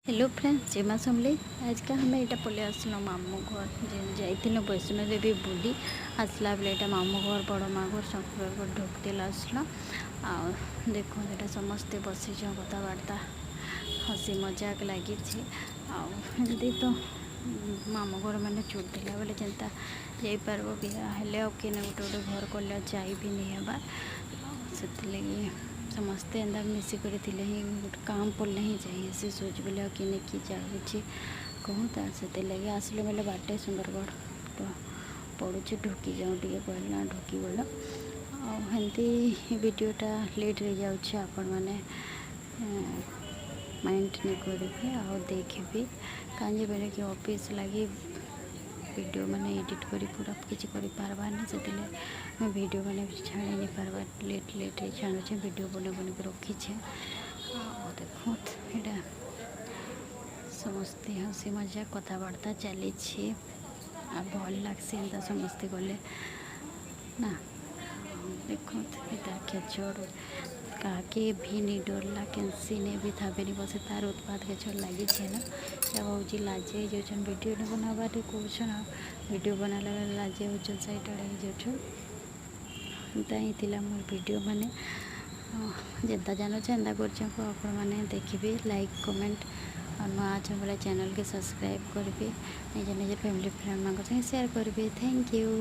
Hello friends जेमा समले आज का हमें यहाँ पलि आसलो मामू घर जाइल वैष्णो देवी बुली आसला बेले यहाँ मामू घर बड़ माँ घर शंकर घर ढोक दिल आसला देखो यहाँ समस्ते बसी कथबार्ता हसी मजाक लगी एमती तो मामू घर मैंने छुट दिला बेले जनता जापर बिहा हेले कि गोटे गोटे घर कले जा भी नहीं हबार से लगी समस्ते एंदा मिसिक ही गोटे काम पड़े ही जाए से सोच बोले कि नहीं जाऊँगी कहूँ तो से लगे आसले बोले बाटे सुंदरगढ़ तो पड़ू ढुकी जाऊँ टे कहना ढुकी गल आमती वीडियोटा लेट रे जाऊँ आपण मैंने माइंड नहीं करेंगे आ देखी कहीं बेले कि ऑफिस लगी वीडियो मैंने एडिट करी पूरा किसी कर पार्बानी से मैं वीडियो मैंने छाड़ी नहीं पार्बा लेट लेट छाड़ुचे वीडियो बने बन के रखीचे देखो यहाँ समस्ते हसी मजाक कथबार्ता चली भल लग्सी एंता समस्ते गले ना देखो तार खेचड़ काके भी नहीं डरला कैंसी ने भी था नहीं बसे तार उत्पाद खेचड़ लगी ना जब हूँ लाजे जाऊन वीडियो नहीं बनावा कौन वीडियो बनाला लाजे हो साइड आड़े जाता ही मोर वीडियो मैंने जेनता जान एंता कर मैंने देखिए लाइक कमेंट और नुआ चैनल चैनल के सब्सक्राइब करेंगे निज निज फैमिली फ्रेंड मान शेयर करेंगे थैंक यू।